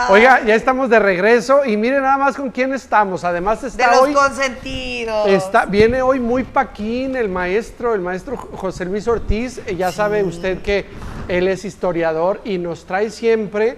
Oiga, ya estamos de regreso y miren nada más con quién estamos. Además está de los hoy consentidos. Viene hoy muy paquín el maestro José Luis Ortiz. Ya sabe usted que él es historiador y nos trae siempre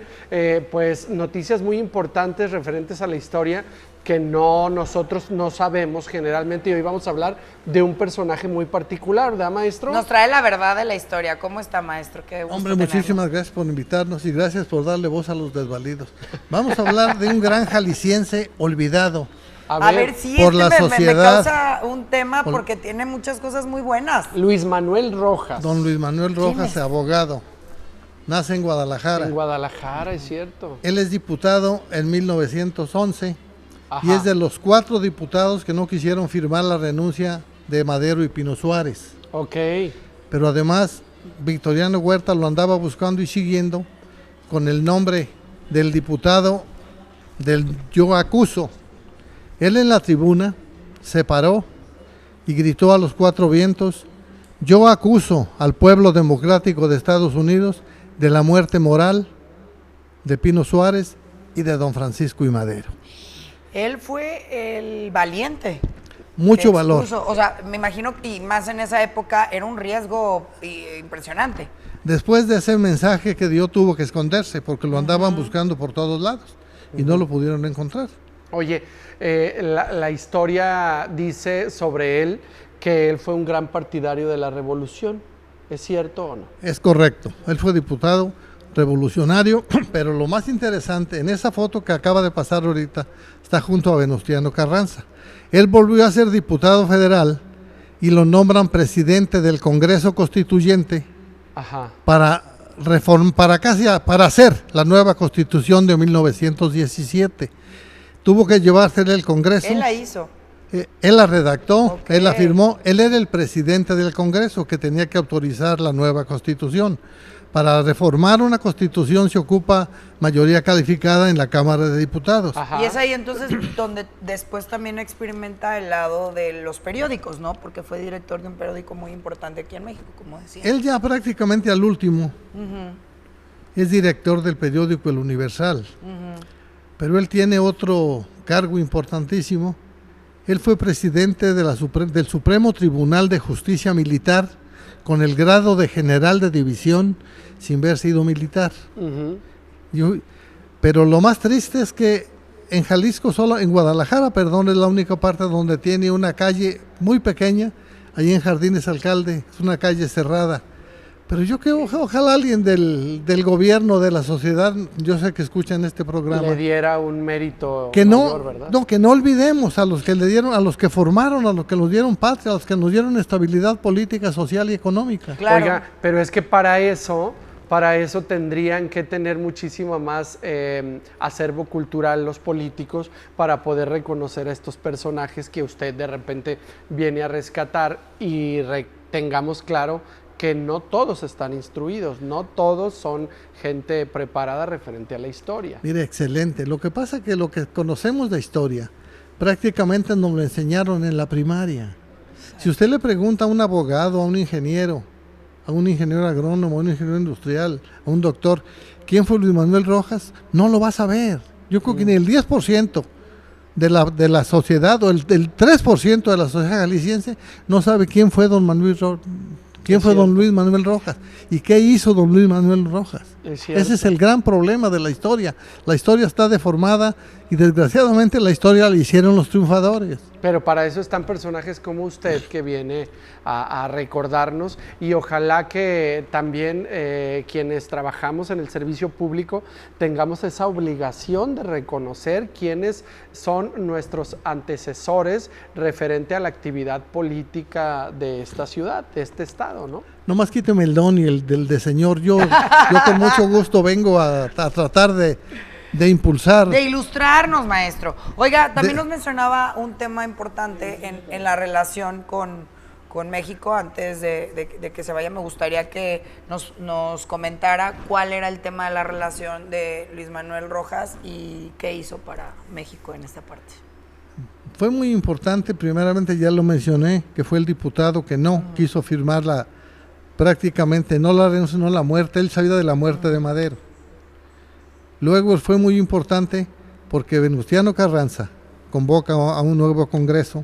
pues noticias muy importantes referentes a la historia que nosotros no sabemos generalmente, y hoy vamos a hablar de un personaje muy particular, ¿verdad, maestro? Nos trae la verdad de la historia. ¿Cómo está, maestro? Qué gusto Hombre, tenerlo. muchísimas gracias por invitarnos y gracias por darle voz a los desvalidos. Vamos a hablar de un gran jalisciense olvidado. A ver, sí, por la me sociedad, causa un tema porque tiene muchas cosas muy buenas. Luis Manuel Rojas. Don Luis Manuel Rojas, abogado. Nace en Guadalajara. En Guadalajara, es cierto. Él es diputado en 1911. Ajá. Y es de los 4 diputados que no quisieron firmar la renuncia de Madero y Pino Suárez. Ok. Pero además, Victoriano Huerta lo andaba buscando y siguiendo con el nombre del diputado del Yo Acuso. Él en la tribuna se paró y gritó a los 4 vientos: yo acuso al pueblo democrático de Estados Unidos de la muerte moral de Pino Suárez y de don Francisco I. Madero. Él fue el valiente. Mucho valor. O sea, me imagino que y más en esa época era un riesgo impresionante. Después de ese mensaje que dio, tuvo que esconderse porque lo andaban buscando por todos lados y no lo pudieron encontrar. Oye, la historia dice sobre él que él fue un gran partidario de la revolución. ¿Es cierto o no? Es correcto. Él fue diputado revolucionario, pero lo más interesante, en esa foto que acaba de pasar ahorita, está junto a Venustiano Carranza. Él volvió a ser diputado federal y lo nombran presidente del Congreso Constituyente. Ajá. para hacer la nueva Constitución de 1917. Tuvo que llevársela el Congreso. Él la hizo. Él la redactó, Okay. Él la firmó. Él era el presidente del Congreso que tenía que autorizar la nueva Constitución. Para reformar una Constitución se ocupa mayoría calificada en la Cámara de Diputados. Ajá. Y es ahí entonces donde después también experimenta el lado de los periódicos, ¿no? Porque fue director de un periódico muy importante aquí en México, como decía. Él ya prácticamente al último es director del periódico El Universal. Pero él tiene otro cargo importantísimo. Él fue presidente de del Supremo Tribunal de Justicia Militar con el grado de general de división sin haber sido militar. Pero lo más triste es que en Jalisco, en Guadalajara, perdón, es la única parte donde tiene una calle muy pequeña, ahí en Jardines Alcalde, es una calle cerrada. Pero yo creo, ojalá alguien del gobierno, de la sociedad, yo sé que escuchan este programa, le diera un mérito que mayor, ¿verdad? que no olvidemos a los que le dieron, a los que formaron, a los que nos dieron patria, a los que nos dieron estabilidad política, social y económica. Claro. Oiga, pero es que para eso tendrían que tener muchísimo más acervo cultural los políticos para poder reconocer a estos personajes que usted de repente viene a rescatar y tengamos claro que no todos están instruidos, no todos son gente preparada referente a la historia. Mire, excelente. Lo que pasa es que lo que conocemos de historia prácticamente nos lo enseñaron en la primaria. Si usted le pregunta a un abogado, a un ingeniero agrónomo, a un ingeniero industrial, a un doctor, ¿quién fue Luis Manuel Rojas? No lo va a saber. Yo creo que ni el 10% de la sociedad o el 3% de la sociedad jalisciense no sabe quién fue don Luis Manuel Rojas y qué hizo don Luis Manuel Rojas. Ese es el gran problema de la historia. La historia está deformada y desgraciadamente la historia la hicieron los triunfadores. Pero para eso están personajes como usted que viene a recordarnos, y ojalá que también quienes trabajamos en el servicio público tengamos esa obligación de reconocer quiénes son nuestros antecesores referente a la actividad política de esta ciudad, de este estado, ¿no? Nomás quíteme el don y el del de señor. Yo con mucho gusto vengo a tratar de impulsar. De ilustrarnos, maestro. Oiga, también nos mencionaba un tema importante en la relación con México. Antes de que se vaya, me gustaría que nos comentara cuál era el tema de la relación de Luis Manuel Rojas y qué hizo para México en esta parte. Fue muy importante, primeramente ya lo mencioné, que fue el diputado que no quiso firmar prácticamente no la renuncia, no la muerte. Él sabía de la muerte de Madero. Luego fue muy importante porque Venustiano Carranza convoca a un nuevo congreso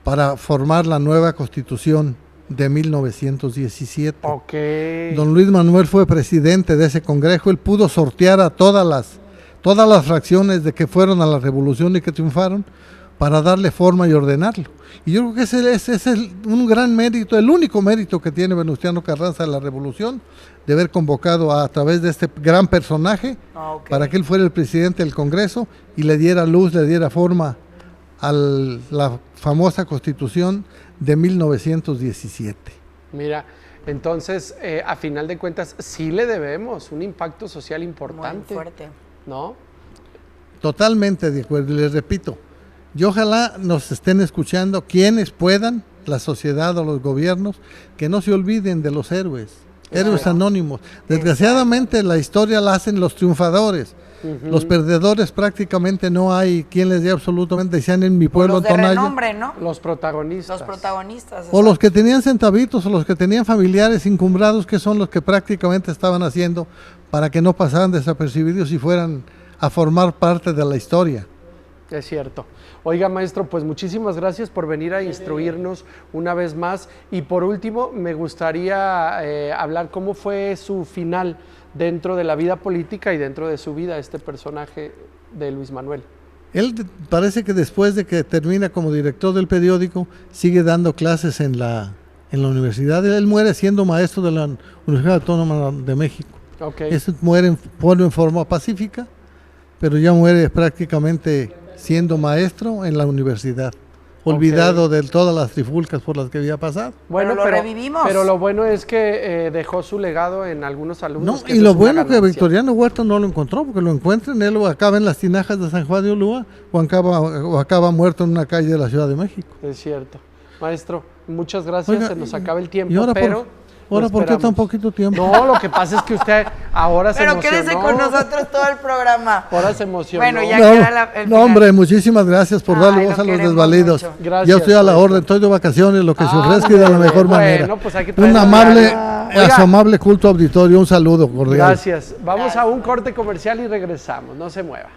para formar la nueva Constitución de 1917. Ok. Don Luis Manuel fue presidente de ese congreso, él pudo sortear a todas las fracciones de que fueron a la revolución y que triunfaron para darle forma y ordenarlo. Y yo creo que ese es un gran mérito, el único mérito que tiene Venustiano Carranza de la revolución, de haber convocado a través de este gran personaje para que él fuera el presidente del Congreso y le diera luz, le diera forma a la famosa Constitución de 1917. Mira, entonces, a final de cuentas, sí le debemos un impacto social importante. Muy fuerte. ¿No? Totalmente de acuerdo, les repito, y ojalá nos estén escuchando quienes puedan, la sociedad o los gobiernos, que no se olviden de los héroes, héroes anónimos. Desgraciadamente la historia la hacen los triunfadores. Los perdedores prácticamente no hay quien les dé absolutamente, decían en mi pueblo Los de Tonaya. renombre, ¿no? Los protagonistas. Los protagonistas. O los que tenían centavitos, o los que tenían familiares encumbrados, que son los que prácticamente estaban haciendo para que no pasaran desapercibidos y fueran a formar parte de la historia. Es cierto. Oiga, maestro, pues muchísimas gracias por venir a instruirnos una vez más. Y por último, me gustaría hablar cómo fue su final dentro de la vida política y dentro de su vida, este personaje de Luis Manuel. Él parece que después de que termina como director del periódico, sigue dando clases en la universidad. Él muere siendo maestro de la Universidad Autónoma de México. Okay. Ese muere en forma pacífica, pero ya muere prácticamente siendo maestro en la universidad, olvidado de todas las trifulcas por las que había pasado. Bueno, pero lo revivimos. Pero lo bueno es que dejó su legado en algunos alumnos. No, y lo bueno que Victoriano Huerta no lo encontró, porque lo encuentran, él o acaba en las tinajas de San Juan de Ulúa o acaba muerto en una calle de la Ciudad de México. Es cierto. Maestro, muchas gracias, Oiga, se nos acaba el tiempo, ¿y ahora pero... ¿por qué tan poquito tiempo? No, lo que pasa es que usted ahora se emocionó. Pero quédese con nosotros todo el programa. Ahora se emocionó. Bueno, ya queda el no, hombre, muchísimas gracias por darle voz a los desvalidos. Gracias, ya estoy a la orden, estoy de vacaciones, lo que se ofrezca y de la mejor manera. Pues hay que un amable, a su amable culto auditorio, un saludo cordial. Gracias. Vamos a un corte comercial y regresamos, no se mueva.